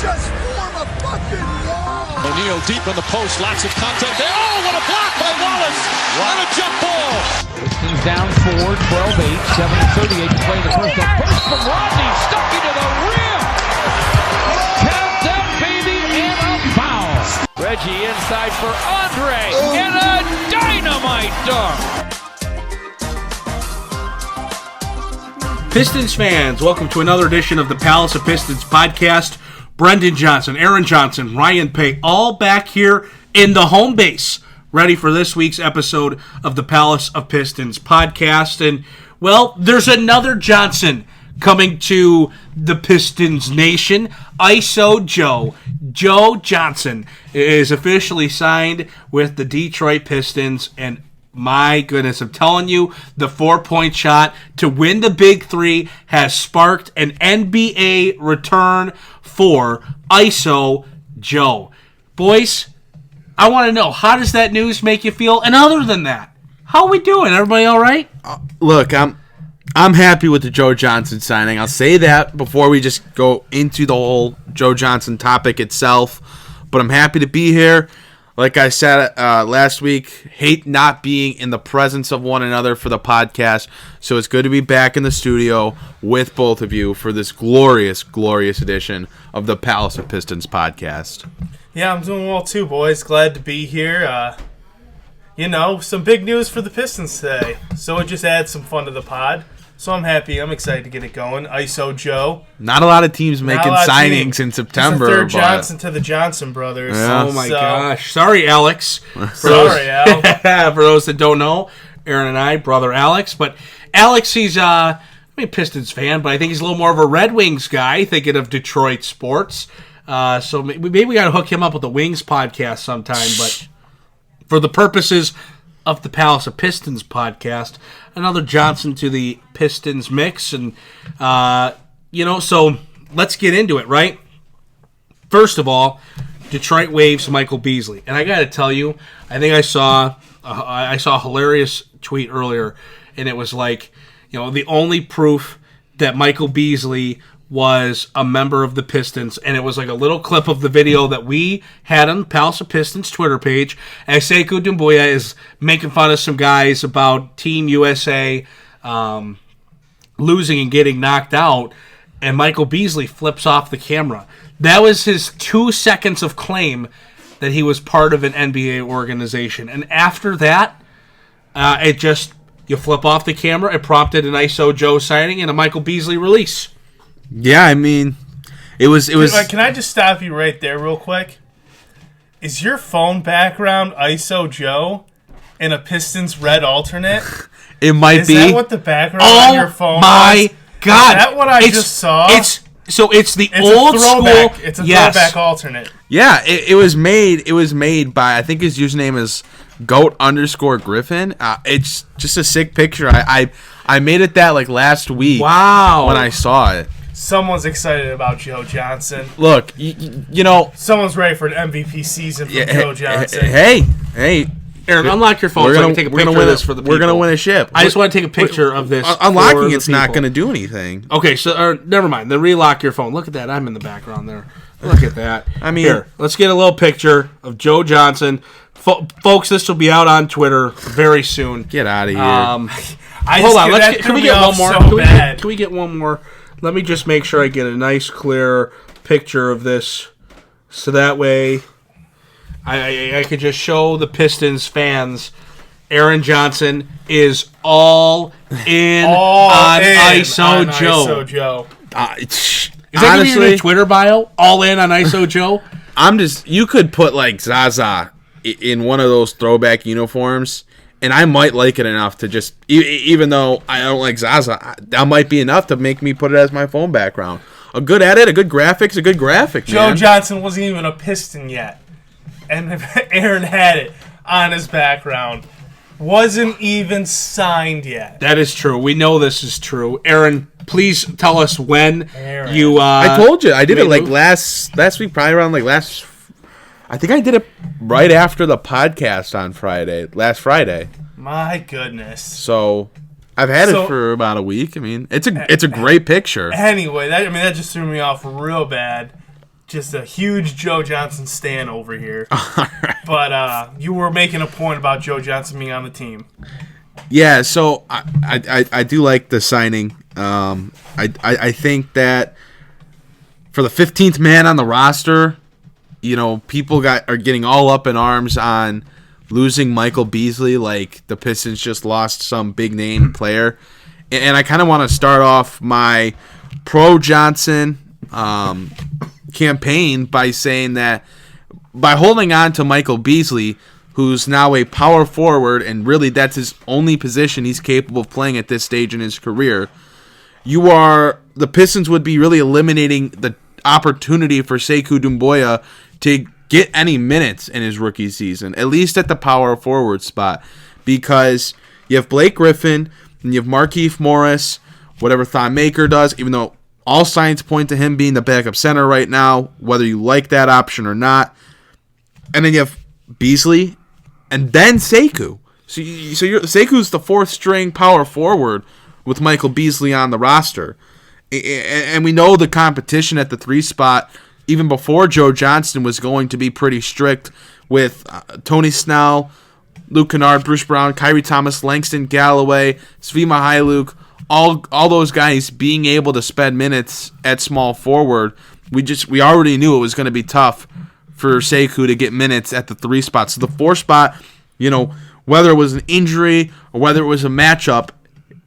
just form a fucking wall. O'Neal deep in the post, lots of contact there. Oh, what a block by Wallace! What a jump ball! Pistons down 4, 12-8, 7:38 to play in the first. A burst from Rodney, stuck into the rim. Count that baby and a foul. Reggie inside for Andre and a dynamite dunk. Pistons fans, welcome to another edition of the Palace of Pistons podcast. Brendan Johnson, Aaron Johnson, Ryan Pay, all back here in the home base, ready for this week's episode of the Palace of Pistons podcast. And, well, there's another Johnson coming to the Pistons nation. ISO Joe. Joe Johnson is officially signed with the Detroit Pistons, and my goodness, I'm telling you, the 4-point shot to win the Big Three has sparked an NBA return for ISO Joe. Boys, I want to know, how does that news make you feel? And other than that, how are we doing? Everybody all right? Look, I'm happy with the Joe Johnson signing. I'll say that before we just go into the whole Joe Johnson topic itself. But I'm happy to be here. Like I said last week, hate not being in the presence of one another for the podcast. So it's good to be back in the studio with both of you for this glorious, glorious edition of the Palace of Pistons podcast. Yeah, I'm doing well too, boys. Glad to be here. Some big news for the Pistons today. So it just adds some fun to the pod. So I'm happy. I'm excited to get it going. ISO Joe. Not a lot of teams making signings in September. It's the third Johnson to the Johnson brothers. Yeah. Oh, my gosh. Sorry, Alex. Sorry, Al. For those that don't know, Aaron and I, brother Alex. But Alex, he's a Pistons fan, but I think he's a little more of a Red Wings guy, thinking of Detroit sports. So maybe we got to hook him up with the Wings podcast sometime. But for the purposes of the Palace of Pistons podcast, another Johnson to the Pistons mix. And, so let's get into it, right? First of all, Detroit waives Michael Beasley. And I got to tell you, I think I saw a hilarious tweet earlier, and it was like, the only proof that Michael Beasley was a member of the Pistons, and it was like a little clip of the video that we had on the Palace of Pistons Twitter page. And Sekou Doumbouya is making fun of some guys about Team USA losing and getting knocked out, and Michael Beasley flips off the camera. That was his 2 seconds of claim that he was part of an NBA organization. And after that, you flip off the camera, it prompted an ISO Joe signing and a Michael Beasley release. Yeah, I mean, it was. Can I just stop you right there real quick? Is your phone background ISO Joe and a Pistons red alternate? It might be. Is that what the background on your phone was? Oh my God. Is that what I just saw? It's the It's old a throwback. school. It's a throwback alternate. Yeah, it was made. It was made by, I think his username is Goat_Griffin. It's just a sick picture. I made it that like last week. Wow. When I saw it. Someone's excited about Joe Johnson. Look, you know. Someone's ready for an MVP season from Joe Johnson. Hey. Aaron, unlock your phone so I can take a picture of this for the people. We're going to win a ship. I just want to take a picture of this. Unlocking it's not going to do anything. Okay, so never mind. Then relock your phone. Look at that. I'm in the background there. Look at that. I mean, here, let's get a little picture of Joe Johnson. Folks, this will be out on Twitter very soon. Get out of here. Hold on. Can we get one more? Can we get one more? Let me just make sure I get a nice, clear picture of this, so that way I could just show the Pistons fans Aaron Johnson is all in on ISO Joe. Is that going to be your Twitter bio? All in on ISO Joe? You could put like Zaza in one of those throwback uniforms, and I might like it enough to just, even though I don't like Zaza, that might be enough to make me put it as my phone background. A good edit, a good graphic, man. Joe Johnson wasn't even a Piston yet, and Aaron had it on his background. Wasn't even signed yet. That is true. We know this is true. Aaron, please tell us when you... I told you. I did it like last week, probably around like last... I think I did it right after the podcast on last Friday. My goodness. So I've had it for about a week. I mean, it's a great picture. Anyway, that just threw me off real bad. just a huge Joe Johnson stan over here. But you were making a point about Joe Johnson being on the team. Yeah, so I do like the signing. I think that for the 15th man on the roster, people are getting all up in arms on losing Michael Beasley, like the Pistons just lost some big name player. And I kind of want to start off my pro Johnson campaign by saying that by holding on to Michael Beasley, who's now a power forward, and really that's his only position he's capable of playing at this stage in his career, the Pistons would be really eliminating the opportunity for Sekou Doumbouya to get any minutes in his rookie season, at least at the power forward spot, because you have Blake Griffin and you have Markieff Morris, whatever Thon Maker does, even though all signs point to him being the backup center right now, whether you like that option or not. And then you have Beasley and then Sekou. So Sekou's the fourth string power forward with Michael Beasley on the roster. And we know the competition at the 3 spot, even before Joe Johnson, was going to be pretty strict with Tony Snell, Luke Kennard, Bruce Brown, Kyrie Thomas, Langston Galloway, Svi Mykhailiuk, all those guys being able to spend minutes at small forward. We already knew it was going to be tough for Sekou to get minutes at the 3 spot. So the 4 spot, whether it was an injury or whether it was a matchup,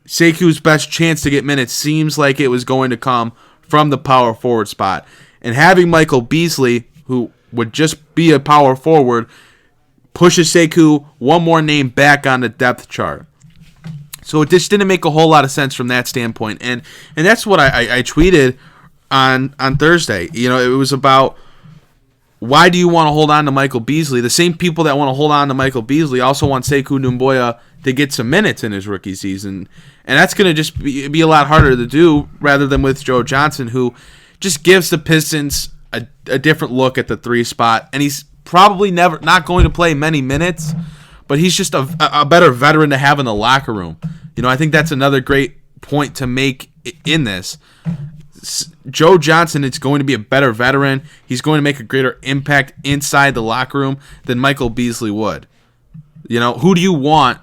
Sekou's best chance to get minutes seems like it was going to come from the power forward spot. And having Michael Beasley, who would just be a power forward, pushes Sekou one more name back on the depth chart. So it just didn't make a whole lot of sense from that standpoint. And that's what I tweeted on Thursday. It was about, why do you want to hold on to Michael Beasley? The same people that want to hold on to Michael Beasley also want Sekou Doumbouya to get some minutes in his rookie season. And that's going to just be a lot harder to do rather than with Joe Johnson, who just gives the Pistons a different look at the 3 spot. And he's probably not going to play many minutes, but he's just a better veteran to have in the locker room. I think that's another great point to make in this. Joe Johnson is going to be a better veteran. He's going to make a greater impact inside the locker room than Michael Beasley would. Who do you want?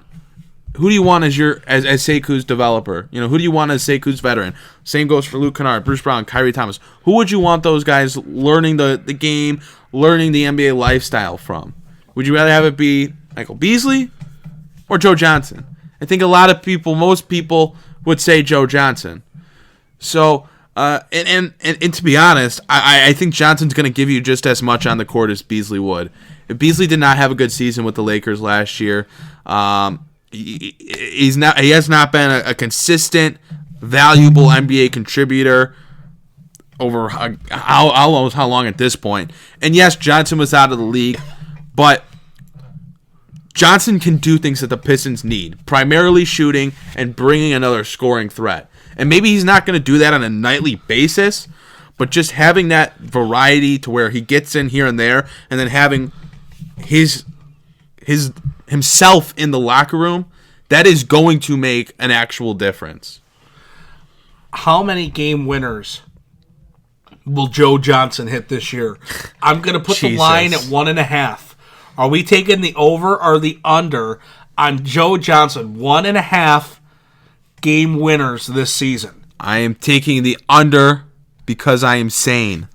Who do you want as Sekou's developer? Who do you want as Sekou's veteran? Same goes for Luke Kennard, Bruce Brown, Kyrie Thomas. Who would you want those guys learning the game, learning the NBA lifestyle from? Would you rather have it be Michael Beasley or Joe Johnson? I think most people would say Joe Johnson. So, and to be honest, I think Johnson's going to give you just as much on the court as Beasley would. If Beasley did not have a good season with the Lakers last year, he has not been a consistent, valuable NBA contributor over how long at this point. And yes, Johnson was out of the league, but Johnson can do things that the Pistons need, primarily shooting and bringing another scoring threat. And maybe he's not going to do that on a nightly basis, but just having that variety to where he gets in here and there, and then having himself in the locker room, that is going to make an actual difference. How many game winners will Joe Johnson hit this year? I'm going to put the line at 1.5. Are we taking the over or the under on Joe Johnson? 1.5 game winners this season. I am taking the under because I am sane.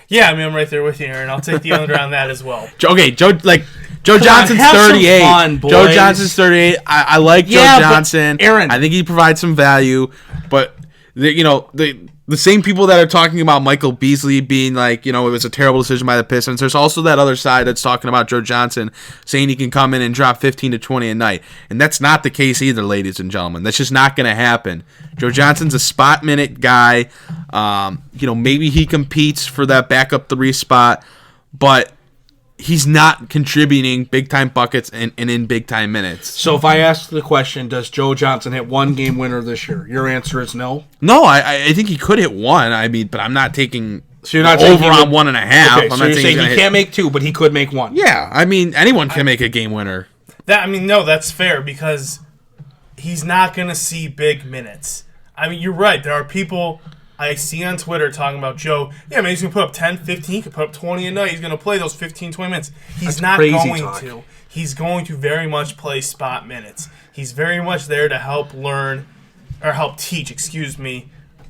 Yeah, I'm right there with you, Aaron. I'll take the under on that as well. Okay, Joe Johnson's 38. Fun, Joe Johnson's 38. I like Joe Johnson. Aaron, I think he provides some value, but the same people that are talking about Michael Beasley being like, it was a terrible decision by the Pistons, there's also that other side that's talking about Joe Johnson saying he can come in and drop 15 to 20 a night. And that's not the case either, ladies and gentlemen. That's just not going to happen. Joe Johnson's a spot minute guy. Maybe he competes for that backup 3 spot, but he's not contributing big-time buckets and in big-time minutes. So if I ask the question, does Joe Johnson hit 1 game winner this year? Your answer is no? No, I think he could hit 1. But I'm not taking so you're not over on 1.5. Okay, so you're saying he can't make 2, but he could make 1. Yeah, anyone can make a game winner. No, that's fair because he's not going to see big minutes. You're right. There are people I see on Twitter talking about Joe, yeah, man, he's going to put up 10, 15, he could put up 20 a night. He's going to play those 15, 20 minutes. He's not going to. He's going to very much play spot minutes. He's very much there to help teach,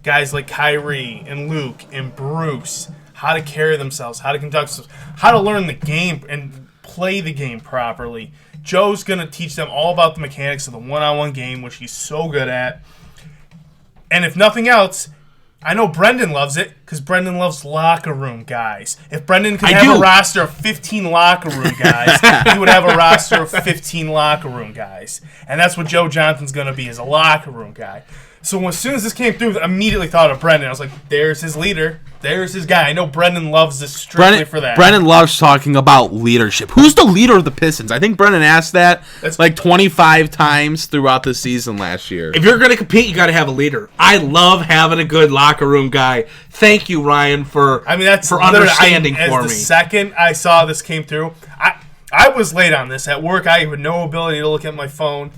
guys like Kyrie and Luke and Bruce how to carry themselves, how to conduct themselves, how to learn the game and play the game properly. Joe's going to teach them all about the mechanics of the one-on-one game, which he's so good at. And if nothing else, I know Brendan loves it because Brendan loves locker room guys. If Brendan could have a roster of 15 locker room guys, he would have a roster of 15 locker room guys. And that's what Joe Johnson's going to be, is a locker room guy. So as soon as this came through, I immediately thought of Brendan. I was like, there's his leader. There's his guy. I know Brendan loves this strictly for that. Brendan loves talking about leadership. Who's the leader of the Pistons? I think Brendan asked that 25 times throughout the season last year. If you're going to compete, you got to have a leader. I love having a good locker room guy. Thank you, Ryan, for understanding for me. The second I saw this came through, I was late on this. At work, I had no ability to look at my phone.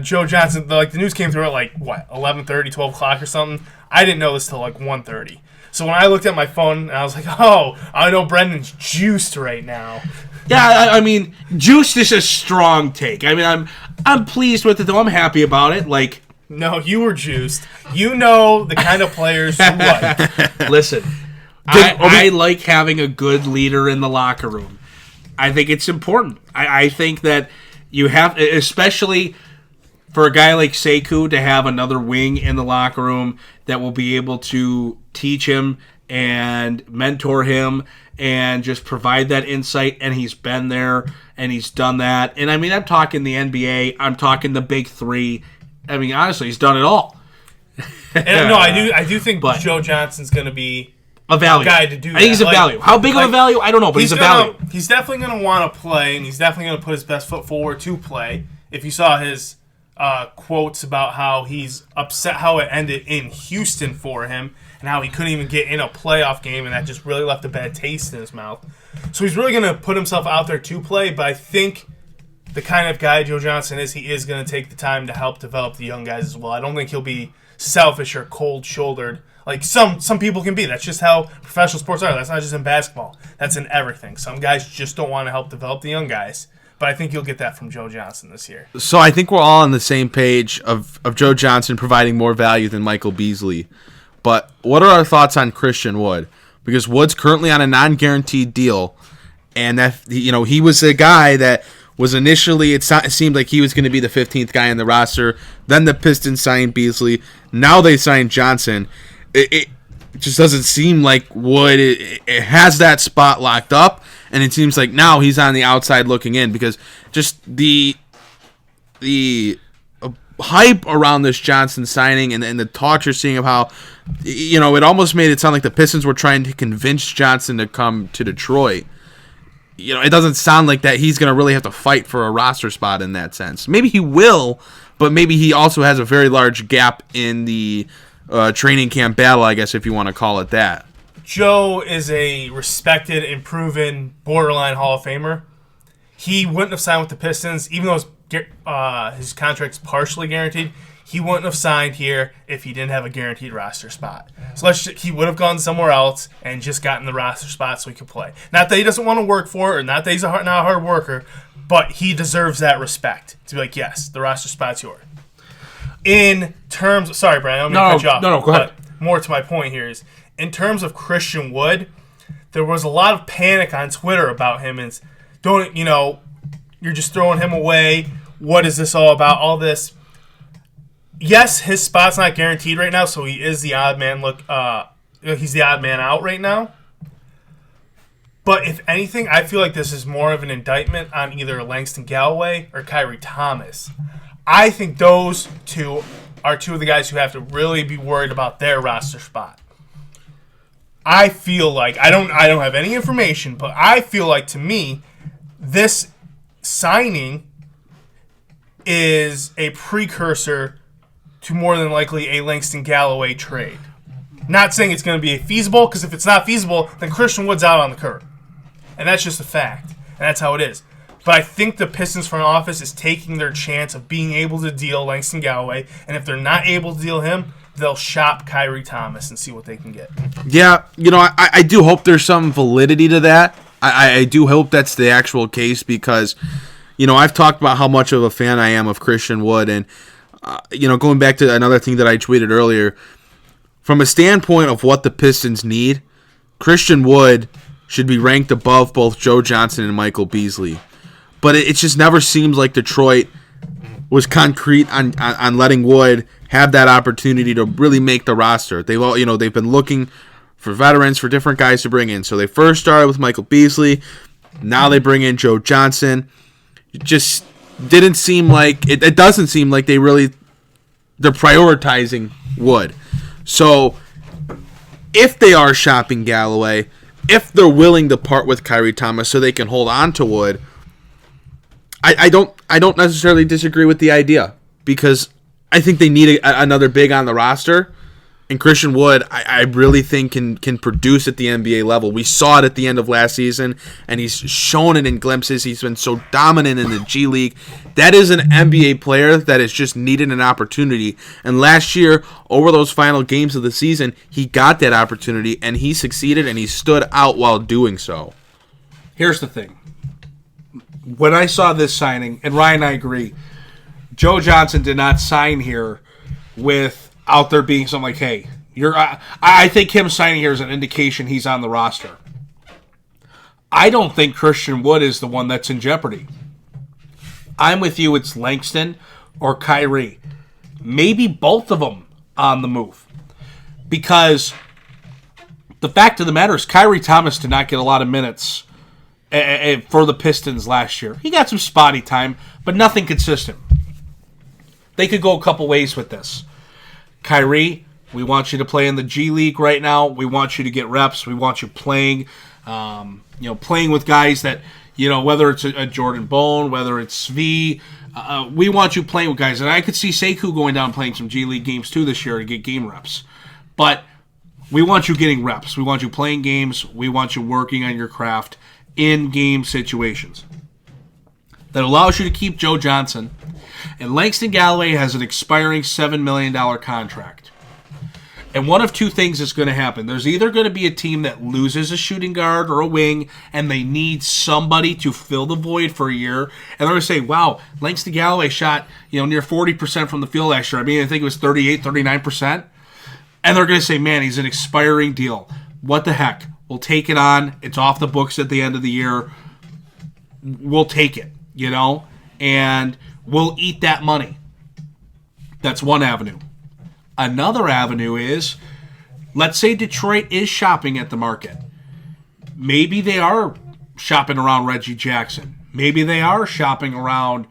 Joe Johnson, the news came through at 11:30, 12 o'clock or something. I didn't know this till 1:30. So when I looked at my phone, I was like, oh, I know Brendan's juiced right now. Yeah, I mean, juiced is a strong take. I mean, I'm pleased with it, though. I'm happy about it. No, you were juiced. You know the kind of players you like. Listen, I like having a good leader in the locker room. I think it's important. I think that you have, especially for a guy like Sekou, to have another wing in the locker room that will be able to teach him and mentor him and just provide that insight. And he's been there and he's done that. And I mean, I'm talking the NBA. I'm talking the big three. I mean, honestly, he's done it all. And no, I do think Joe Johnson's going to be a value guy to do that. I think he's a value. How big of a value? I don't know, but he's a value. He's definitely going to want to play, and he's definitely going to put his best foot forward to play. If you saw his quotes about how he's upset how it ended in Houston for him and how he couldn't even get in a playoff game, and that just really left a bad taste in his mouth. So he's really going to put himself out there to play, but I think the kind of guy Joe Johnson is, he is going to take the time to help develop the young guys as well. I don't think he'll be selfish or cold-shouldered like some people can be. That's just how professional sports are. That's not just in basketball. That's in everything. Some guys just don't want to help develop the young guys. But I think you'll get that from Joe Johnson this year. So I think we're all on the same page of Joe Johnson providing more value than Michael Beasley. But what are our thoughts on Christian Wood? Because Wood's currently on a non-guaranteed deal, and that he was a guy that was initially it seemed like he was going to be the 15th guy in the roster. Then the Pistons signed Beasley. Now they signed Johnson. It just doesn't seem like Wood it has that spot locked up, and it seems like now he's on the outside looking in because just the hype around this Johnson signing and the talks you're seeing of how it almost made it sound like the Pistons were trying to convince Johnson to come to Detroit. It doesn't sound like that he's going to really have to fight for a roster spot in that sense. Maybe he will, but maybe he also has a very large gap in the training camp battle, I guess, if you want to call it that. Joe is a respected and proven borderline Hall of Famer. He wouldn't have signed with the Pistons, even though his contract's partially guaranteed. He wouldn't have signed here if he didn't have a guaranteed roster spot. So he would have gone somewhere else and just gotten the roster spot so he could play. Not that he doesn't want to work for it, or not that he's not a hard worker, but he deserves that respect to be like, yes, the roster spot's yours. In terms, sorry, Brian, I don't mean to cut you off. No, go ahead. But more to my point here is, in terms of Christian Wood, there was a lot of panic on Twitter about him, and you're just throwing him away. What is this all about? All this. Yes, his spot's not guaranteed right now, so he is the odd man. He's the odd man out right now. But if anything, I feel like this is more of an indictment on either Langston Galloway or Kyrie Thomas. I think those two are two of the guys who have to really be worried about their roster spot. I feel like I don't have any information, but I feel like, to me, this signing is a precursor to more than likely a Langston Galloway trade. Not saying it's going to be feasible, because if it's not feasible, then Christian Wood's out on the curb. And that's just a fact. And that's how it is. But I think the Pistons front office is taking their chance of being able to deal Langston Galloway. And if they're not able to deal him, they'll shop Kyrie Thomas and see what they can get. Yeah, I do hope there's some validity to that. I do hope that's the actual case because, I've talked about how much of a fan I am of Christian Wood. And, going back to another thing that I tweeted earlier, from a standpoint of what the Pistons need, Christian Wood should be ranked above both Joe Johnson and Michael Beasley. But it just never seems like Detroit was concrete on letting Wood have that opportunity to really make the roster. They've been looking for veterans, for different guys to bring in. So they first started with Michael Beasley. Now they bring in Joe Johnson. It just didn't seem like it doesn't seem like they're prioritizing Wood. So if they are shopping Galloway, if they're willing to part with Kyrie Thomas so they can hold on to Wood, I don't necessarily disagree with the idea because I think they need another big on the roster, and Christian Wood I really think can produce at the NBA level. We saw it at the end of last season, and he's shown it in glimpses. He's been so dominant in the G League. That is an NBA player that has just needed an opportunity, and last year, over those final games of the season, he got that opportunity, and he succeeded, and he stood out while doing so. Here's the thing. When I saw this signing, and Ryan and I agree, Joe Johnson did not sign here without there being something like, hey, I think him signing here is an indication he's on the roster. I don't think Christian Wood is the one that's in jeopardy. I'm with you, it's Langston or Kyrie. Maybe both of them on the move. Because the fact of the matter is Kyrie Thomas did not get a lot of minutes for the Pistons last year. He got some spotty time, but nothing consistent. They could go a couple ways with this. Kyrie, we want you to play in the G League right now. We want you to get reps. We want you playing, playing with guys that, whether it's a Jordan Bone, whether it's Svi, we want you playing with guys. And I could see Sekou going down and playing some G League games too this year to get game reps. But we want you getting reps. We want you playing games. We want you working on your craft in-game situations. That allows you to keep Joe Johnson. And Langston Galloway has an expiring $7 million contract. And one of two things is going to happen. There's either going to be a team that loses a shooting guard or a wing, and they need somebody to fill the void for a year. And they're going to say, wow, Langston Galloway shot near 40% from the field last year. I think it was 38, 39%. And they're going to say, man, he's an expiring deal. What the heck? We'll take it on. It's off the books at the end of the year. We'll take it, and we'll eat that money. That's one avenue. Another avenue is, let's say Detroit is shopping at the market. Maybe they are shopping around Reggie Jackson. Maybe they are shopping around,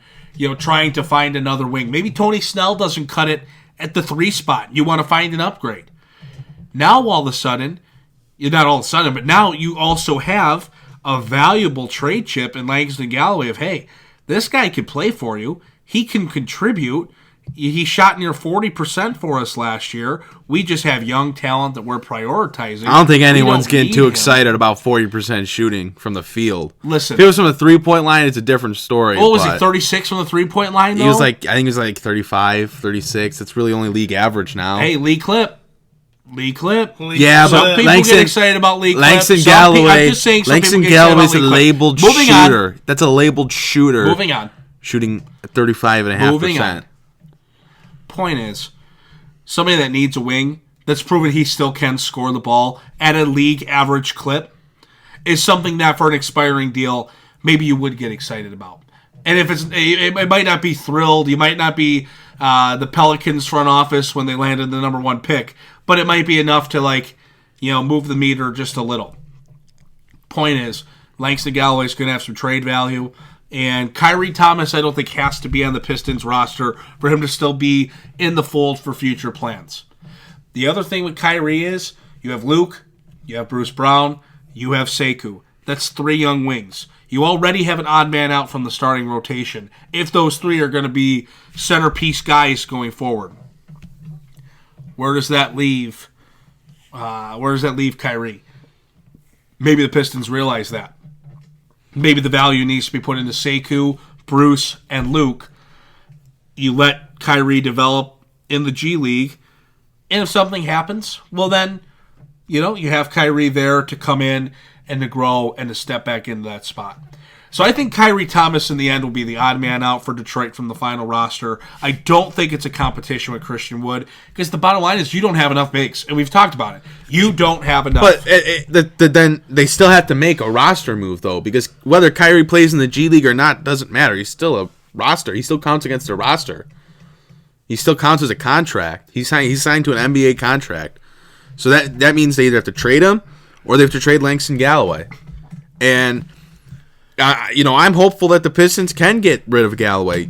trying to find another wing. Maybe Tony Snell doesn't cut it at the 3 spot. You want to find an upgrade. Now all of a sudden, not all of a sudden, but now you also have a valuable trade chip in Langston Galloway of, hey, this guy can play for you. He can contribute. He shot near 40% for us last year. We just have young talent that we're prioritizing. I don't think anyone's getting too excited about 40% shooting from the field. Listen. If it was from the 3-point line, it's a different story. What was he, 36 from the 3-point line, though? I think he was like 35, 36. It's really only league average now. Hey, league clip. Yeah, some but people get excited about league Langston clip. Galloway. I'm just saying Langston Galloway's a labeled shooter. On. That's a labeled shooter. Moving on. Shooting 35.5%. Point is, somebody that needs a wing that's proven he still can score the ball at a league average clip is something that for an expiring deal maybe you would get excited about. And if it might not be thrilled, you might not be the Pelicans front office when they landed the number 1 pick, but it might be enough to move the meter just a little. Point is, Langston Galloway's going to have some trade value. And Kyrie Thomas, I don't think, has to be on the Pistons roster for him to still be in the fold for future plans. The other thing with Kyrie is you have Luke, you have Bruce Brown, you have Sekou. That's 3 young wings. You already have an odd man out from the starting rotation if those 3 are going to be centerpiece guys going forward. Where does that leave? Kyrie? Maybe the Pistons realize that. Maybe the value needs to be put into Sekou, Bruce, and Luke. You let Kyrie develop in the G League, And if something happens, well then, you have Kyrie there to come in and to grow and to step back into that spot. So I think Kyrie Thomas in the end will be the odd man out for Detroit from the final roster. I don't think it's a competition with Christian Wood because the bottom line is you don't have enough bigs, and we've talked about it. You don't have enough. But then they still have to make a roster move, though, because whether Kyrie plays in the G League or not doesn't matter. He's still a roster. He still counts against the roster. He still counts as a contract. He's signed to an NBA contract. So that means they either have to trade him or they have to trade Langston Galloway. And I'm hopeful that the Pistons can get rid of Galloway.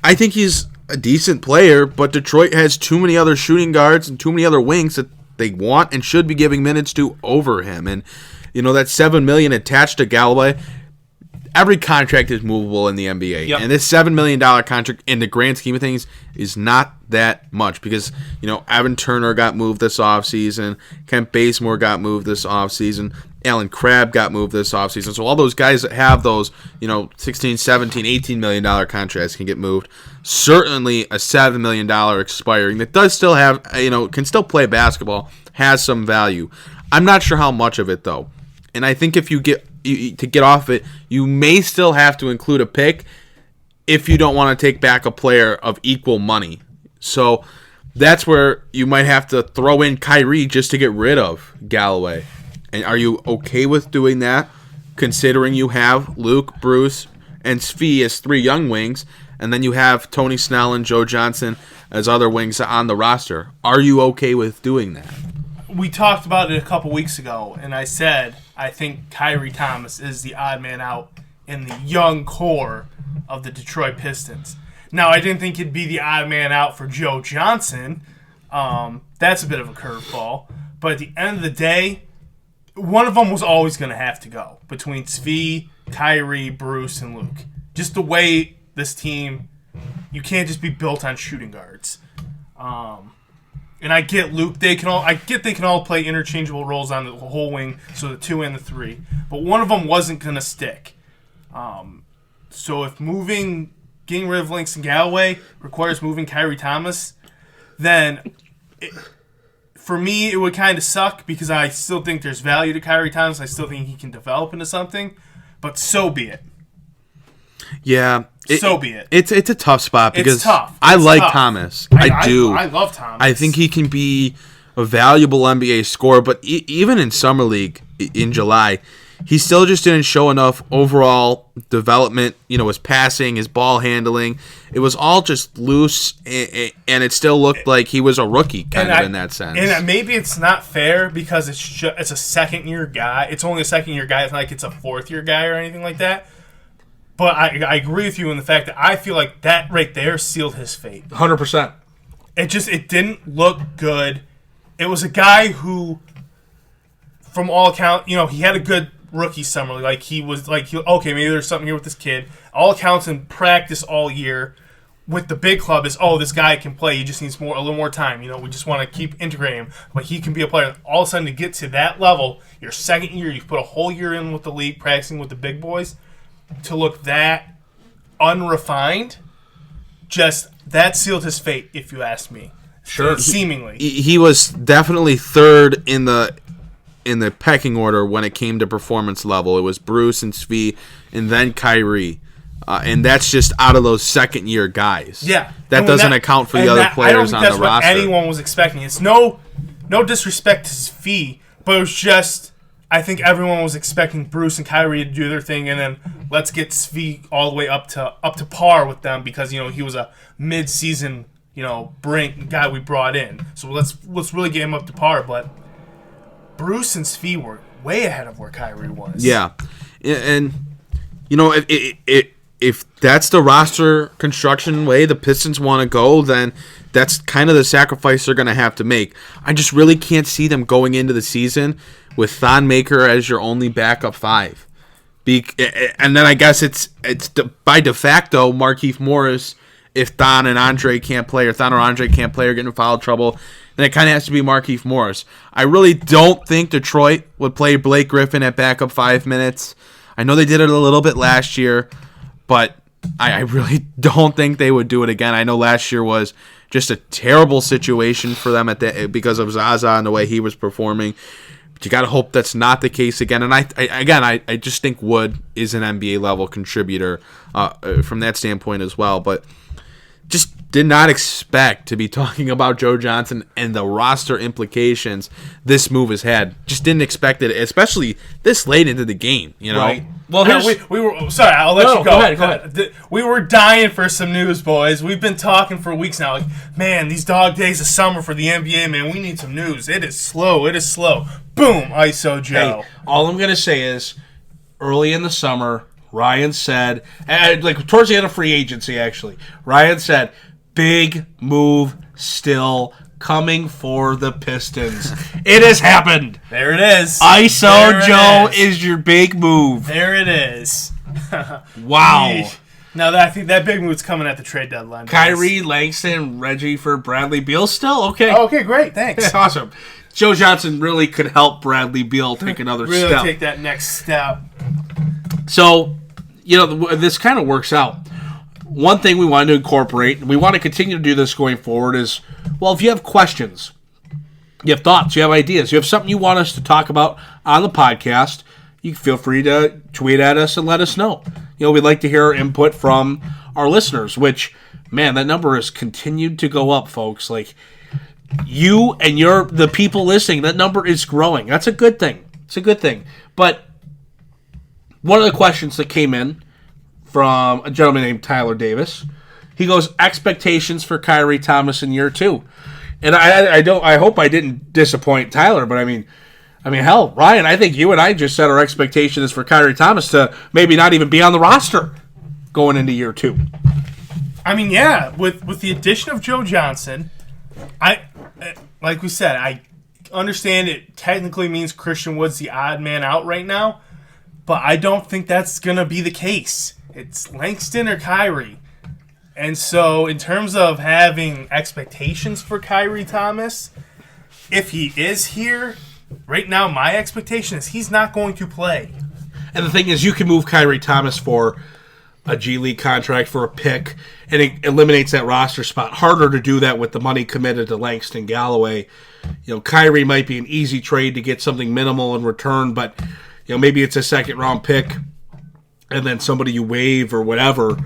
I think he's a decent player, but Detroit has too many other shooting guards and too many other wings that they want and should be giving minutes to over him. And that $7 million attached to Galloway. Every contract is movable in the NBA, and this $7 million contract, in the grand scheme of things, is not that much because Evan Turner got moved this offseason, Kent Bazemore got moved this offseason, Alan Crabb got moved this offseason. So all those guys that have those, $16, $17, $18 million contracts can get moved. Certainly a $7 million expiring that does still have, can still play basketball, has some value. I'm not sure how much of it, though. And I think if to get off it, you may still have to include a pick if you don't want to take back a player of equal money. So that's where you might have to throw in Kyrie just to get rid of Galloway. And are you okay with doing that, considering you have Luke, Bruce, and Svi as three young wings, and then you have Tony Snell and Joe Johnson as other wings on the roster? Are you okay with doing that? We talked about it a couple weeks ago, and I said I think Kyrie Thomas is the odd man out in the young core of the Detroit Pistons. Now, I didn't think it'd be the odd man out for Joe Johnson. That's a bit of a curveball. But at the end of the day, one of them was always going to have to go between Svi, Kyrie, Bruce, and Luke. Just the way this team, you can't just be built on shooting guards. And I get Luke. They can all play interchangeable roles on the whole wing, so the 2 and the 3. But one of them wasn't going to stick. So if getting rid of Langston Galloway requires moving Kyrie Thomas, then for me it would kind of suck because I still think there's value to Kyrie Thomas. I still think he can develop into something. But so be it. Yeah. So be it. It's a tough spot because it's tough. I like tough. Thomas. I do. I love Thomas. I think he can be a valuable NBA scorer, but even in Summer League in July, he still just didn't show enough overall development. His passing, his ball handling. It was all just loose, and it still looked like he was a rookie in that sense. And maybe it's not fair because it's a second-year guy. It's only a second-year guy. It's not like it's a fourth-year guy or anything like that. But I agree with you in the fact that I feel like that right there sealed his fate. 100%. It didn't look good. It was a guy who, from all accounts, he had a good rookie summer. Okay, maybe there's something here with this kid. All accounts in practice all year with the big club is, this guy can play. He just needs a little more time. We just want to keep integrating him. But he can be a player. All of a sudden, to get to that level, your second year, you've put a whole year in with the league, practicing with the big boys. To look that unrefined, that sealed his fate, if you ask me. Sure. Seemingly. He was definitely third in the pecking order when it came to performance level. It was Bruce and Svi and then Kyrie. And that's just out of those second-year guys. Yeah. That doesn't account for the other players on the roster. I don't think that's what anyone was expecting. It's no disrespect to Svi, but it was just... I think everyone was expecting Bruce and Kyrie to do their thing, and then let's get Svi all the way up to par with them because he was a mid-season guy we brought in. So let's really get him up to par. But Bruce and Svi were way ahead of where Kyrie was. Yeah, and if that's the roster construction way the Pistons want to go, then that's kind of the sacrifice they're going to have to make. I just really can't see them going into the season with Thon Maker as your only backup 5. And then I guess it's by de facto Markieff Morris if Thon or Andre can't play or get in foul trouble. Then it kind of has to be Markieff Morris. I really don't think Detroit would play Blake Griffin at backup 5 minutes. I know they did it a little bit last year, but I really don't think they would do it again. I know last year was just a terrible situation for them because of Zaza and the way he was performing. But you got to hope that's not the case again. And I just think Wood is an NBA level contributor from that standpoint as well. But just did not expect to be talking about Joe Johnson and the roster implications this move has had. Just didn't expect it, especially this late into the game. Right. Well, we were sorry. I'll let you go. Go ahead. We were dying for some news, boys. We've been talking for weeks now. Like, man, these dog days of summer for the NBA, man. We need some news. It is slow. Boom, ISO Joe. Hey, all I'm gonna say is, early in the summer, Ryan said, like towards the end of free agency, actually, Ryan said, big move still coming for the Pistons. It has happened. There it is. ISO Joe is your big move. There it is. Wow. Now, I think that big move's coming at the trade deadline. Kyrie, Langston, Reggie for Bradley Beal still? Okay. Oh, okay, great. Thanks. Awesome. Joe Johnson really could help Bradley Beal take another really step. Take that next step. So, this kind of works out. One thing we wanted to incorporate, and we want to continue to do this going forward, is, well, if you have questions, you have thoughts, you have ideas, you have something you want us to talk about on the podcast, you feel free to tweet at us and let us know. We'd like to hear input from our listeners, which, man, that number has continued to go up, folks. Like, you and the people listening, that number is growing. That's a good thing. It's a good thing. But one of the questions that came in from a gentleman named Tyler Davis, he goes, expectations for Kyrie Thomas in year 2. And I hope I didn't disappoint Tyler, but I mean, hell, Ryan, I think you and I just set our expectations for Kyrie Thomas to maybe not even be on the roster going into year 2. I mean, yeah, with the addition of Joe Johnson, like we said, I understand it technically means Christian Wood's the odd man out right now, but I don't think that's going to be the case. It's Langston or Kyrie. And so in terms of having expectations for Kyrie Thomas, if he is here, right now my expectation is he's not going to play. And the thing is, you can move Kyrie Thomas for a G League contract, for a pick, and it eliminates that roster spot. Harder to do that with the money committed to Langston Galloway. Kyrie might be an easy trade to get something minimal in return, but maybe it's a second-round pick, and then somebody you waive or whatever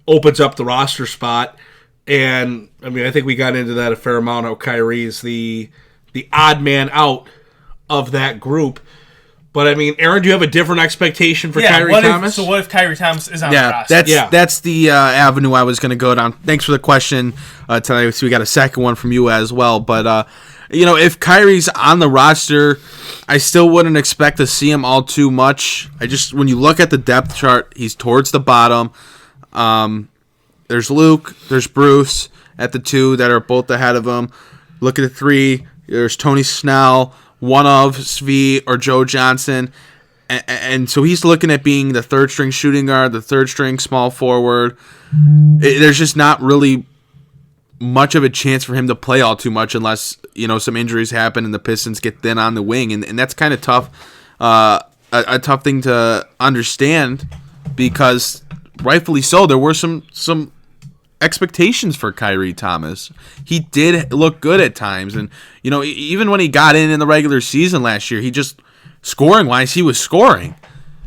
opens up the roster spot. And, I think we got into that a fair amount, how Kyrie is the odd man out of that group. But, Aaron, do you have a different expectation for Kyrie Thomas? So what if Kyrie Thomas is on the roster? That's the avenue I was going to go down. Thanks for the question tonight. So we got a second one from you as well. But, if Kyrie's on the roster, I still wouldn't expect to see him all too much. When you look at the depth chart, he's towards the bottom. There's Luke, there's Bruce at the 2 that are both ahead of him. Look at the 3, there's Tony Snell, one of Svi or Joe Johnson. And so he's looking at being the 3rd-string shooting guard, the 3rd-string small forward. There's just not really much of a chance for him to play all too much unless, some injuries happen and the Pistons get thin on the wing. And that's kind of tough, a tough thing to understand because rightfully so, there were some expectations for Kyrie Thomas. He did look good at times, and even when he got in the regular season last year, he just scoring wise he was scoring.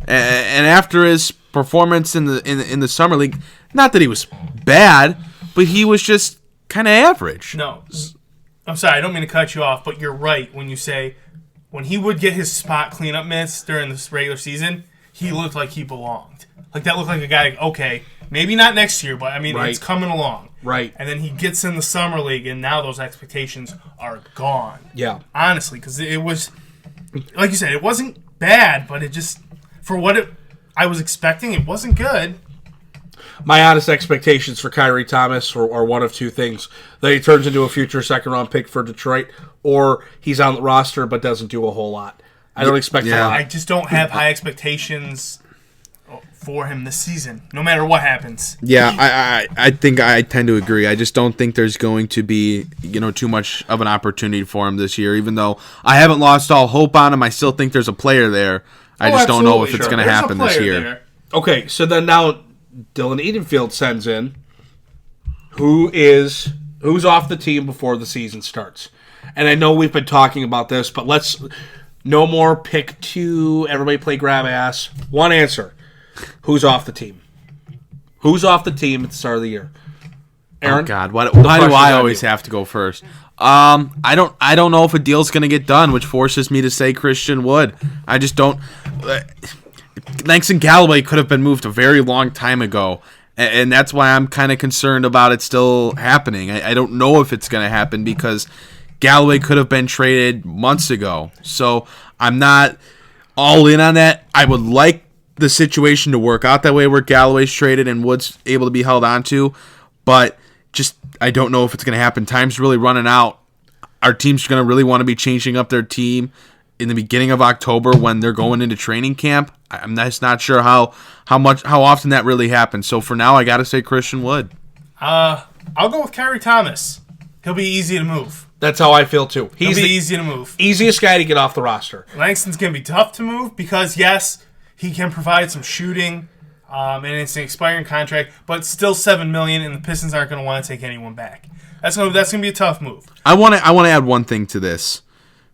And after his performance in the summer league, not that he was bad, but he was just kind of average. No, I'm sorry, I don't mean to cut you off, but you're right when you say when he would get his spot cleanup minutes during this regular season, he looked like he belonged. Like that looked like a guy. Okay. Maybe not next year, but right. It's coming along. Right. And then he gets in the summer league, and now those expectations are gone. Yeah. Honestly, because it was, like you said, it wasn't bad, but it just, for what I was expecting, it wasn't good. My honest expectations for Kyrie Thomas are one of two things. That he turns into a future second-round pick for Detroit, or he's on the roster but doesn't do a whole lot. I don't expect a lot. I just don't have high expectations for him this season, no matter what happens. Yeah, I think I tend to agree. I just don't think there's going to be, too much of an opportunity for him this year. Even though I haven't lost all hope on him, I still think there's a player there. I just don't know if it's going to happen this year. There. Okay, so then now Dylan Edenfield sends in, who's off the team before the season starts. And I know we've been talking about this, but let's no more pick two, everybody play grab ass. One answer. Who's off the team? Who's off the team at the start of the year? Aaron? Oh God, why do I always have to go first? I don't know if a deal's going to get done, which forces me to say Christian Wood. I just don't. Langston Galloway could have been moved a very long time ago, and that's why I'm kind of concerned about it still happening. I don't know if it's going to happen because Galloway could have been traded months ago. So I'm not all in on that. I would like the situation to work out that way where Galloway's traded and Wood's able to be held onto, but just I don't know if it's going to happen. Time's really running out. Our team's going to really want to be changing up their team in the beginning of October when they're going into training camp. I'm just not sure how often that really happens. So for now, I got to say Christian Wood. I'll go with Kyrie Thomas. He'll be easy to move. That's how I feel too. He'll be easy to move. Easiest guy to get off the roster. Langston's going to be tough to move because, yes, he can provide some shooting, and it's an expiring contract, but still $7 million, and the Pistons aren't going to want to take anyone back. That's going to be a tough move. I want to add one thing to this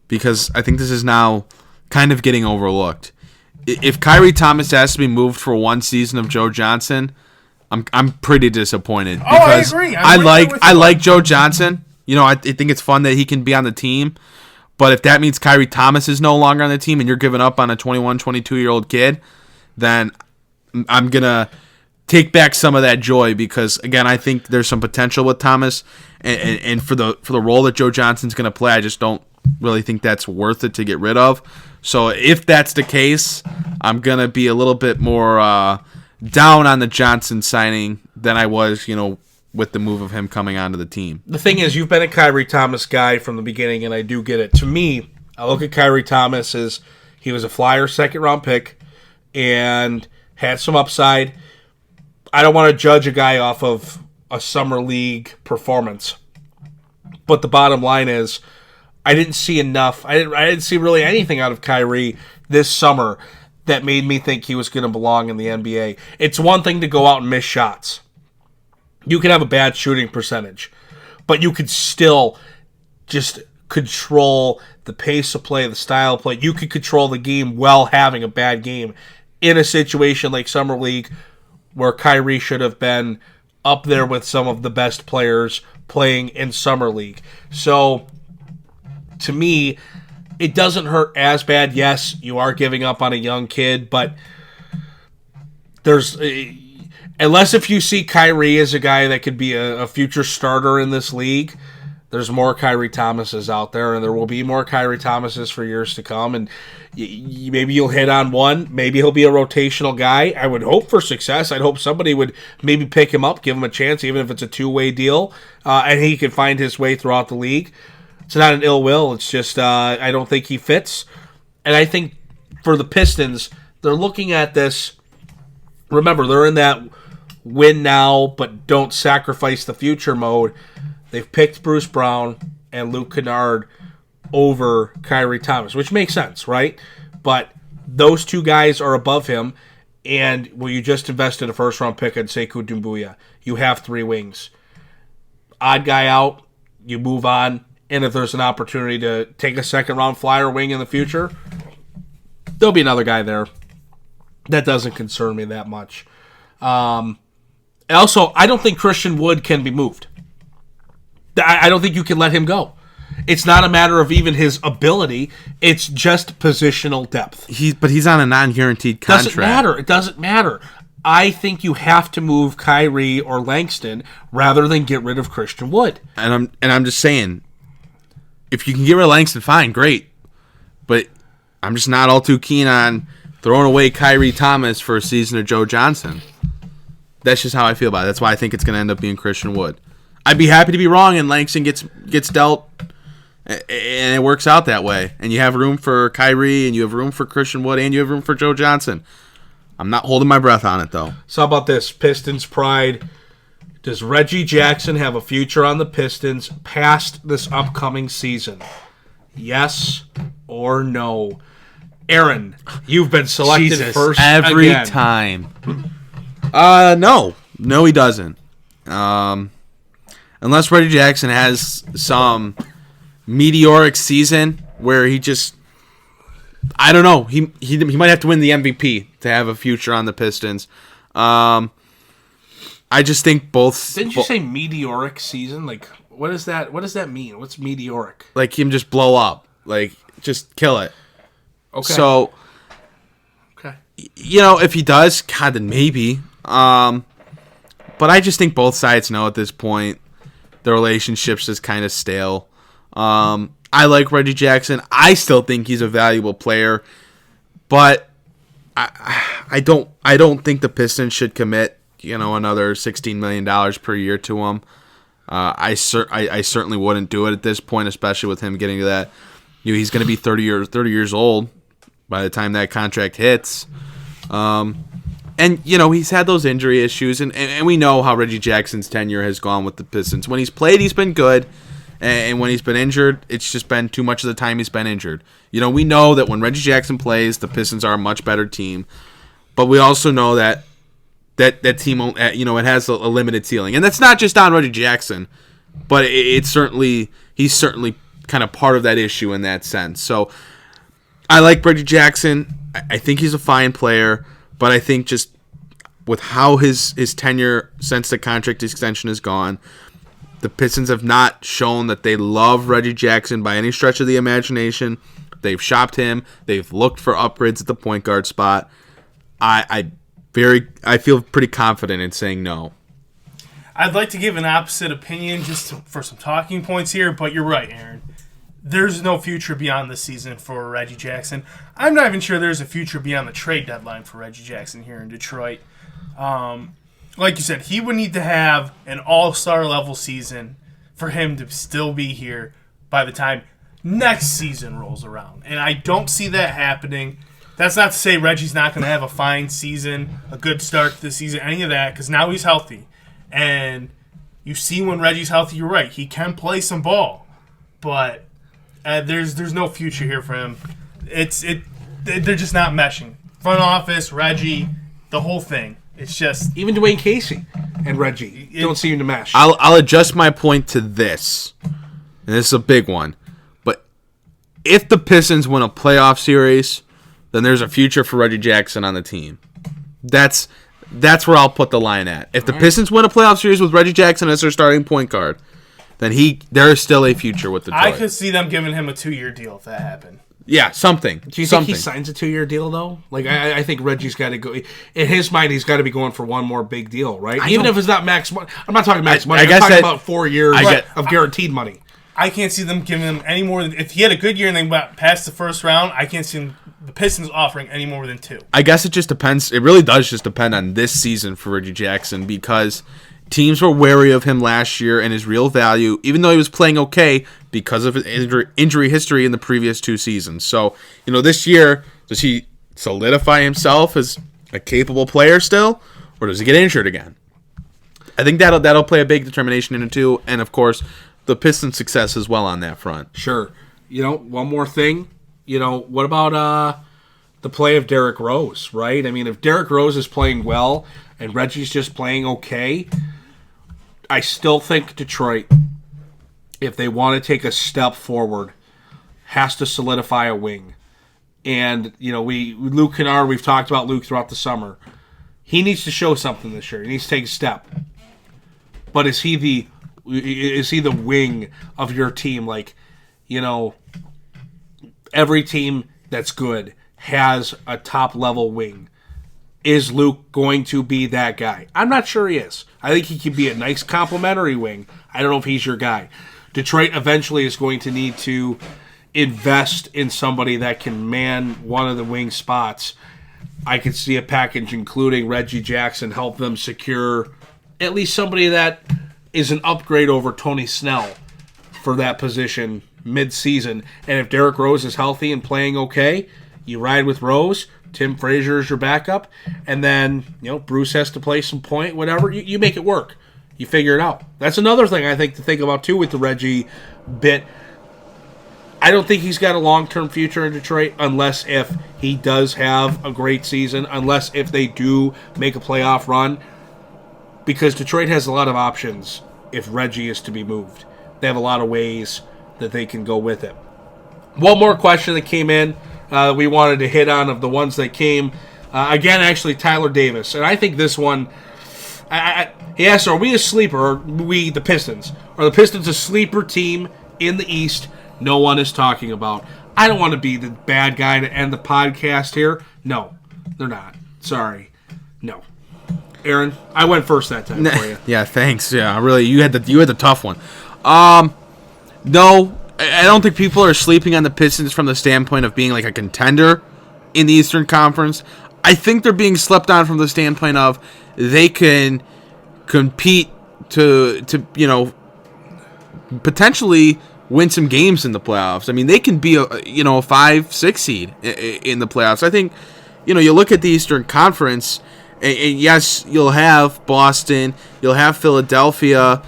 because I think this is now kind of getting overlooked. If Kyrie Thomas has to be moved for one season of Joe Johnson, I'm pretty disappointed. Because I agree. I like Joe Johnson. You know, I think it's fun that he can be on the team. But if that means Kyrie Thomas is no longer on the team and you're giving up on a 21, 22-year-old kid, then I'm going to take back some of that joy because, again, I think there's some potential with Thomas. And for the role that Joe Johnson's going to play, I just don't really think that's worth it to get rid of. So if that's the case, I'm going to be a little bit more down on the Johnson signing than I was, with the move of him coming onto the team. The thing is, you've been a Kyrie Thomas guy from the beginning, and I do get it. To me, I look at Kyrie Thomas as he was a Flyer second-round pick and had some upside. I don't want to judge a guy off of a summer league performance, but the bottom line is I didn't see enough. I didn't see really anything out of Kyrie this summer that made me think he was going to belong in the NBA. It's one thing to go out and miss shots. You can have a bad shooting percentage, but you could still just control the pace of play, the style of play. You could control the game while having a bad game in a situation like Summer League where Kyrie should have been up there with some of the best players playing in Summer League. So, to me, it doesn't hurt as bad. Yes, you are giving up on a young kid, but there's... Unless if you see Kyrie as a guy that could be a future starter in this league, there's more Kyrie Thomases out there, and there will be more Kyrie Thomases for years to come. And maybe you'll hit on one. Maybe he'll be a rotational guy. I would hope for success. I'd hope somebody would maybe pick him up, give him a chance, even if it's a two-way deal, and he could find his way throughout the league. It's not an ill will. It's just I don't think he fits. And I think for the Pistons, they're looking at this. Remember, they're in that win now, but don't sacrifice the future mode. They've picked Bruce Brown and Luke Kennard over Kyrie Thomas, which makes sense, right? But those two guys are above him, and you just invested a first-round pick on Sekou Doumbouya. You have three wings. Odd guy out, you move on, and if there's an opportunity to take a second-round flyer wing in the future, there'll be another guy there. That doesn't concern me that much. Also, I don't think Christian Wood can be moved. I don't think you can let him go. It's not a matter of even his ability. It's just positional depth. But he's on a non-guaranteed contract. It doesn't matter. I think you have to move Kyrie or Langston rather than get rid of Christian Wood. And I'm just saying, if you can get rid of Langston, fine, great. But I'm just not all too keen on throwing away Kyrie Thomas for a season of Joe Johnson. That's just how I feel about it. That's why I think it's going to end up being Christian Wood. I'd be happy to be wrong and Langston gets dealt and it works out that way. And you have room for Kyrie and you have room for Christian Wood and you have room for Joe Johnson. I'm not holding my breath on it, though. So how about this? Pistons pride. Does Reggie Jackson have a future on the Pistons past this upcoming season? Yes or no? Aaron, you've been selected first every again. time. No, he doesn't. Unless Reggie Jackson has some meteoric season where he just, I don't know. He might have to win the MVP to have a future on the Pistons. I just think both. Didn't you say meteoric season? Like, what does that mean? What's meteoric? Like him just blow up, like just kill it. Okay. So, okay. If he does, God, then maybe. But I just think both sides know at this point the relationship's just kind of stale. I like Reggie Jackson. I still think he's a valuable player, but I don't think the Pistons should commit another $16 million per year to him. I certainly wouldn't do it at this point, especially with him getting to that. He's going to be 30 years old by the time that contract hits. And he's had those injury issues, and we know how Reggie Jackson's tenure has gone with the Pistons. When he's played, he's been good, and when he's been injured, it's just been too much of the time he's been injured. We know that when Reggie Jackson plays, the Pistons are a much better team, but we also know that team, it has a limited ceiling, and that's not just on Reggie Jackson, but he's certainly kind of part of that issue in that sense. So I like Reggie Jackson. I think he's a fine player, but I think just with how his tenure since the contract extension is gone, the Pistons have not shown that they love Reggie Jackson by any stretch of the imagination. They've shopped him. They've looked for upgrades at the point guard spot. I feel pretty confident in saying no. I'd like to give an opposite opinion for some talking points here, but you're right, Aaron. There's no future beyond this season for Reggie Jackson. I'm not even sure there's a future beyond the trade deadline for Reggie Jackson here in Detroit. Like you said, he would need to have an all-star level season for him to still be here by the time next season rolls around. And I don't see that happening. That's not to say Reggie's not going to have a fine season, a good start to the season, any of that, because now he's healthy. And you see when Reggie's healthy, you're right. He can play some ball. But there's no future here for him. They're just not meshing. Front office, Reggie, the whole thing. It's just even Dwayne Casey and Reggie don't seem to mesh. I'll adjust my point to this, and this is a big one. But if the Pistons win a playoff series, then there's a future for Reggie Jackson on the team. That's where I'll put the line at. If the Pistons win a playoff series with Reggie Jackson as their starting point guard, then there is still a future with Detroit. I could see them giving him a 2-year deal if that happened. Yeah, something. Do you think he signs a 2-year deal, though? Like, I think Reggie's got to go. In his mind, he's got to be going for one more big deal, right? Even if it's not max money. I'm not talking max money. I'm talking about 4 years of guaranteed money. I can't see them giving him any more than... If he had a good year and they went past the first round, I can't see the Pistons offering any more than 2. I guess it just depends. It really does just depend on this season for Reggie Jackson, because teams were wary of him last year and his real value, even though he was playing okay because of his injury history in the previous 2 seasons. So, this year, does he solidify himself as a capable player still, or does he get injured again? I think that'll play a big determination in it too, and of course, the Pistons' success as well on that front. Sure. One more thing. What about the play of Derrick Rose, right? I mean, if Derrick Rose is playing well and Reggie's just playing okay, I still think Detroit, if they want to take a step forward, has to solidify a wing. And, Luke Kennard, we've talked about Luke throughout the summer. He needs to show something this year. He needs to take a step. But is he the wing of your team? Like, every team that's good has a top-level wing. Is Luke going to be that guy? I'm not sure he is. I think he could be a nice complementary wing. I don't know if he's your guy. Detroit eventually is going to need to invest in somebody that can man one of the wing spots. I could see a package including Reggie Jackson help them secure at least somebody that is an upgrade over Tony Snell for that position mid-season. And if Derrick Rose is healthy and playing okay, you ride with Rose. Tim Frazier is your backup, and then Bruce has to play some point, whatever. You make it work. You figure it out. That's another thing I think to think about too with the Reggie bit. I don't think he's got a long-term future in Detroit unless if he does have a great season, unless if they do make a playoff run, because Detroit has a lot of options if Reggie is to be moved. They have a lot of ways that they can go with it. One more question that came in we wanted to hit on of the ones that came. Again, actually, Tyler Davis. And I think this one, he asked, are we a sleeper, or we, the Pistons? Are the Pistons a sleeper team in the East no one is talking about? I don't want to be the bad guy to end the podcast here. No, they're not. Sorry. No. Aaron, I went first that time for you. Yeah, thanks. Yeah, really, you had the tough one. No, I don't think people are sleeping on the Pistons from the standpoint of being like a contender in the Eastern Conference. I think they're being slept on from the standpoint of they can compete to potentially win some games in the playoffs. I mean, they can be a 5-6 seed in the playoffs. I think you look at the Eastern Conference, and yes, you'll have Boston, you'll have Philadelphia,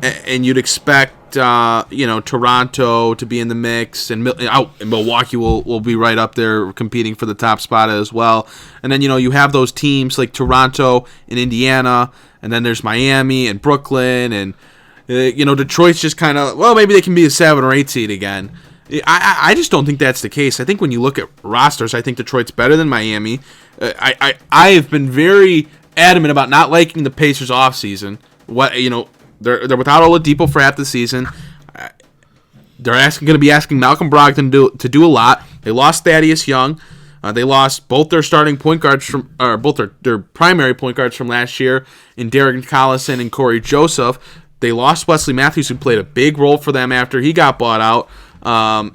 and you'd expect Toronto to be in the mix, and Milwaukee will be right up there competing for the top spot as well. And then you have those teams like Toronto and Indiana, and then there's Miami and Brooklyn, and Detroit's just kind of, well, maybe they can be a 7 or 8 seed again. I just don't think that's the case. I think when you look at rosters, I think Detroit's better than Miami. I have been very adamant about not liking the Pacers offseason. They're without Oladipo for half the season. They're going to be asking Malcolm Brogdon to do a lot. They lost Thaddeus Young. They lost both their starting point guards both their primary point guards from last year in Derek Collison and Corey Joseph. They lost Wesley Matthews, who played a big role for them after he got bought out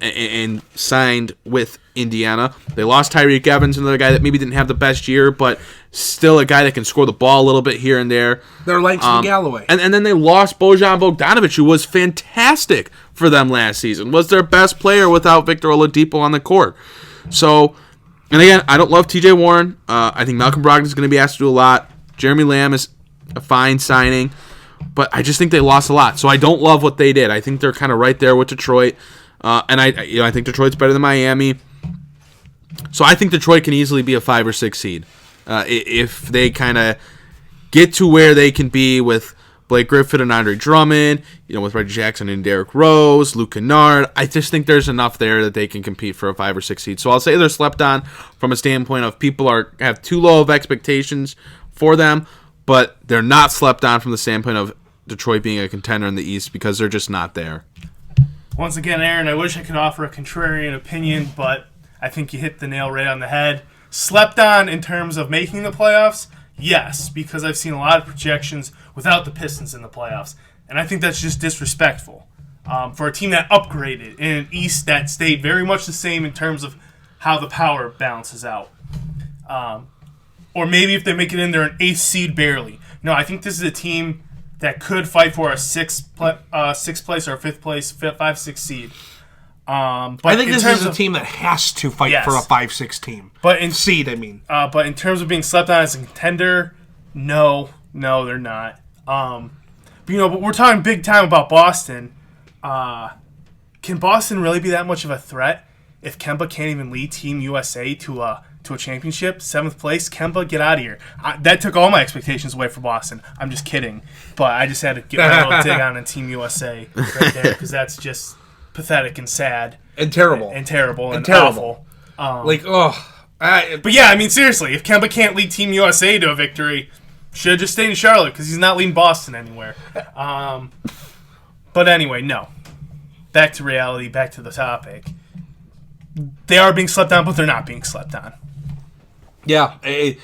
and signed with Indiana. They lost Tyreek Evans, another guy that maybe didn't have the best year, but still a guy that can score the ball a little bit here and there. They're Langston Galloway. And then they lost Bojan Bogdanovic, who was fantastic for them last season. Was their best player without Victor Oladipo on the court. So, and again, I don't love TJ Warren. I think Malcolm Brogdon is going to be asked to do a lot. Jeremy Lamb is a fine signing, but I just think they lost a lot. So I don't love what they did. I think they're kind of right there with Detroit. And I think Detroit's better than Miami. So I think Detroit can easily be a 5 or 6 seed if they kind of get to where they can be with Blake Griffin and Andre Drummond, with Reggie Jackson and Derrick Rose, Luke Kennard. I just think there's enough there that they can compete for a 5 or 6 seed. So I'll say they're slept on from a standpoint of people have too low of expectations for them, but they're not slept on from the standpoint of Detroit being a contender in the East because they're just not there. Once again, Aaron, I wish I could offer a contrarian opinion, but I think you hit the nail right on the head. Slept on in terms of making the playoffs? Yes, because I've seen a lot of projections without the Pistons in the playoffs, and I think that's just disrespectful for a team that upgraded in an East that stayed very much the same in terms of how the power balances out. Or maybe if they make it in, they're an 8th seed barely. No, I think this is a team that could fight for a 6th place or a 5th place, 5, 6 seed. But I think this is a team that has to fight for a 5-6 team. But in seed, I mean. But in terms of being slept on as a contender, no, they're not. But we're talking big time about Boston. Can Boston really be that much of a threat if Kemba can't even lead Team USA to a championship? 7th place, Kemba, get out of here. That took all my expectations away for Boston. I'm just kidding. But I just had to get my little dig on Team USA right there because that's just pathetic and sad. And terrible. And awful. But yeah, I mean, seriously, if Kemba can't lead Team USA to a victory, should have just stayed in Charlotte because he's not leading Boston anywhere. But anyway, no. Back to reality, back to the topic. They are being slept on, but they're not being slept on. Yeah, I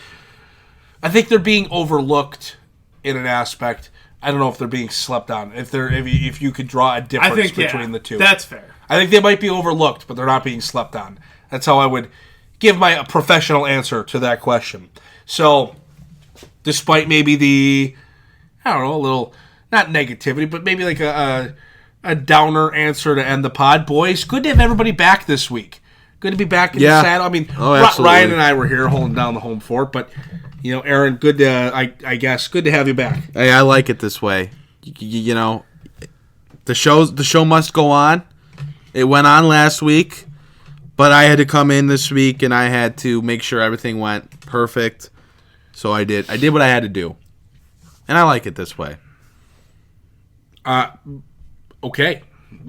think they're being overlooked in an aspect. I don't know if they're being slept on. If you could draw a difference between the two, that's fair. I think they might be overlooked, but they're not being slept on. That's how I would give my professional answer to that question. So, despite maybe a little, not negativity, but maybe like a downer answer to end the pod, boys, good to have everybody back this week. Good to be back in the saddle. I mean, Ryan and I were here holding down the home fort, but Aaron, good to I guess good to have you back. Hey, I like it this way. The show must go on. It went on last week, but I had to come in this week, and I had to make sure everything went perfect. So I did. I did what I had to do, and I like it this way. Okay.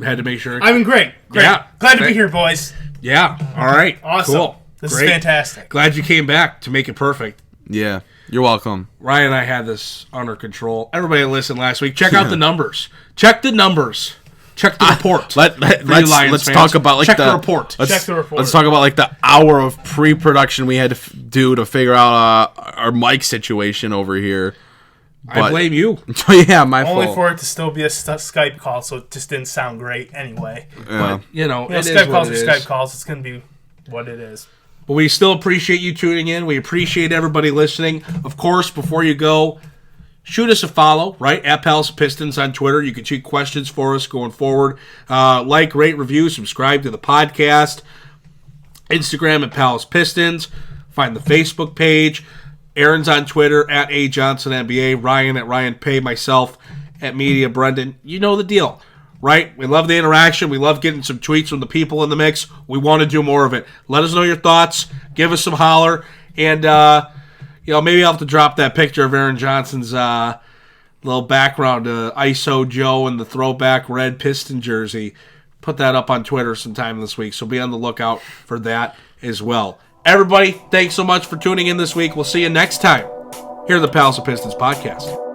Had to make sure. I'm great. Yeah. Glad to be here, boys. Yeah. All right. Awesome. Cool. This Great. is fantastic. Glad you came back to make it perfect. Yeah, you're welcome. Ryan and I had this under control. Everybody that listened last week, check out the numbers. Check the numbers. Check the report. Let's talk about check the report. Check the report. Let's talk about like the hour of pre-production we had to do to figure out our mic situation over here. I blame you. Yeah, my Only fault. for it to still be a Skype call, so it just didn't sound great anyway. Yeah. But, it is Skype calls what are it Skype is. calls. It's going to be what it is. But we still appreciate you tuning in. We appreciate everybody listening. Of course, before you go, shoot us a follow, right? At Palace Pistons on Twitter. You can shoot questions for us going forward. Like, rate, review, subscribe to the podcast. Instagram at Palace Pistons. Find the Facebook page. Aaron's on Twitter at AJohnsonNBA. Ryan at Ryan Pay. Myself at Media Brendan. You know the deal, right? We love the interaction. We love getting some tweets from the people in the mix. We want to do more of it. Let us know your thoughts. Give us some holler. And, maybe I'll have to drop that picture of Aaron Johnson's little background, ISO Joe and the throwback red Piston jersey. Put that up on Twitter sometime this week, so be on the lookout for that as well. Everybody, thanks so much for tuning in this week. We'll see you next time here at the Palace of Pistons podcast.